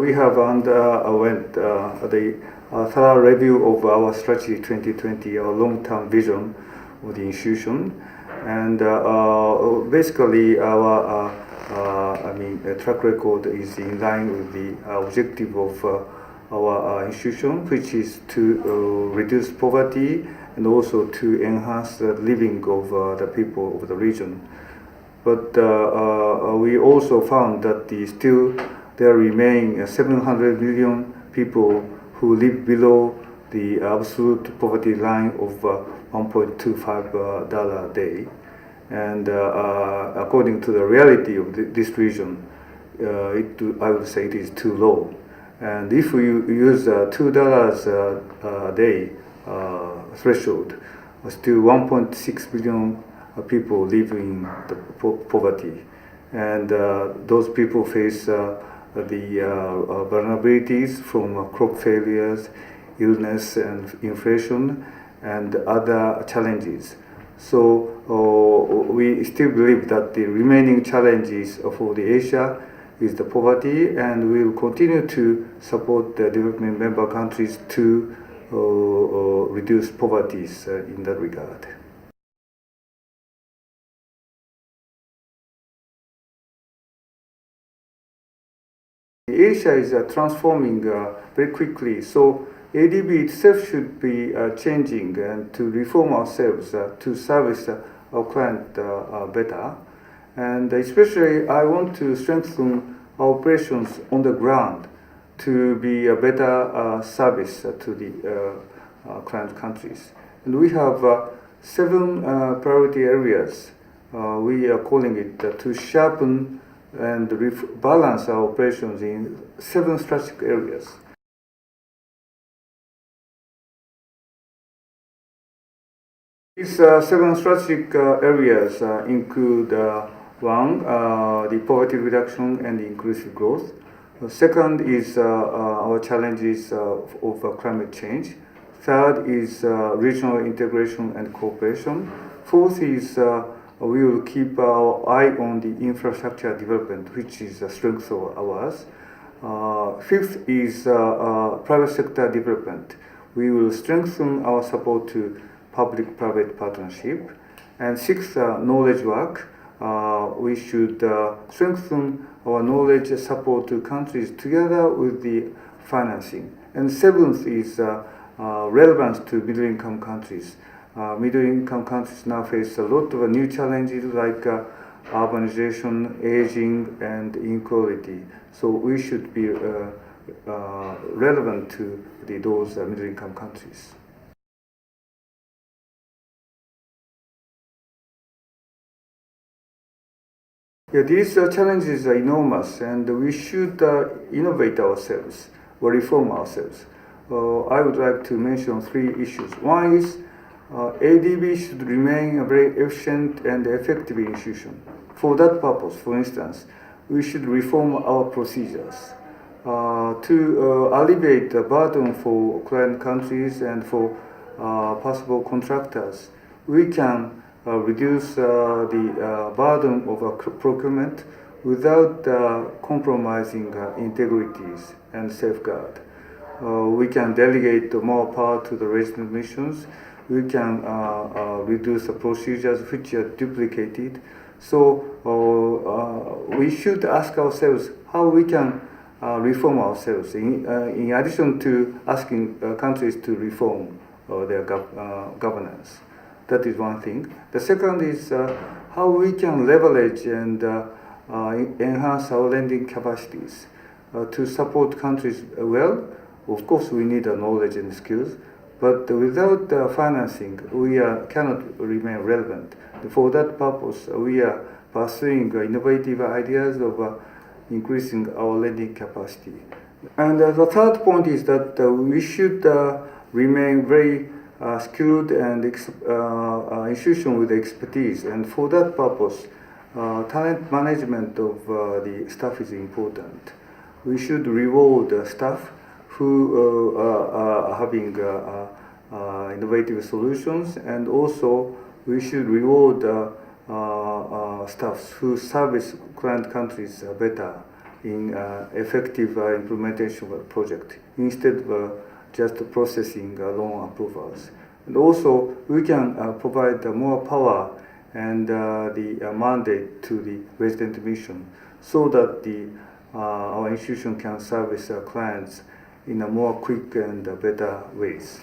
we have underwent the thorough review of our strategy 2020, our long-term vision of the institution, and basically our track record is in line with the objective of our institution, which is to reduce poverty and also to enhance the living of the people of the region. But we also found that still there remain 700 million people who live below the absolute poverty line of $1.25 a day. And according to the reality of this region, I would say it is too low. And if we use $2 a day threshold, still 1.6 billion people live in the poverty. And those people face the vulnerabilities from crop failures, illness and inflation, and other challenges. So we still believe that the remaining challenges for the Asia is the poverty, and we will continue to support the development member countries to reduce poverty in that regard. Asia is transforming very quickly, so ADB itself should be changing and to reform ourselves to service our client better. And especially I want to strengthen our operations on the ground to be a better service to the client countries. And we have 7 priority areas. We are calling it to sharpen and balance our operations in 7 strategic areas. These 7 strategic areas include 1, the poverty reduction and inclusive growth. Second is our challenges of climate change. Third is regional integration and cooperation. Fourth is we will keep our eye on the infrastructure development, which is a strength of ours. Fifth is private sector development. We will strengthen our support to public-private partnership. And sixth, knowledge work. We should strengthen our knowledge support to countries together with the financing. And seventh is relevance to middle-income countries. Middle-income countries now face a lot of new challenges like urbanization, aging, and inequality. So we should be relevant to those middle-income countries. Yeah, these challenges are enormous, and we should innovate ourselves or reform ourselves. I would like to mention 3 issues. One is ADB should remain a very efficient and effective institution. For that purpose, for instance, we should reform our procedures to alleviate the burden for client countries and for possible contractors. We can reduce the burden of procurement without compromising integrities and safeguard. We can delegate more power to the regional missions. We can reduce the procedures which are duplicated. So we should ask ourselves how we can reform ourselves in addition to asking countries to reform their governance. That is one thing. The second is how we can leverage and enhance our lending capacities to support countries well. Of course, we need knowledge and skills, but without financing, we cannot remain relevant. For that purpose, we are pursuing innovative ideas of increasing our lending capacity. And the third point is that we should remain very skilled and institution with expertise, and for that purpose, talent management of the staff is important. We should reward staff who are having innovative solutions, and also we should reward staffs who service client countries better in effective implementation of a project instead of just processing loan approvals. And also, we can provide more power and the mandate to the resident mission so that our institution can service our clients in a more quick and better ways.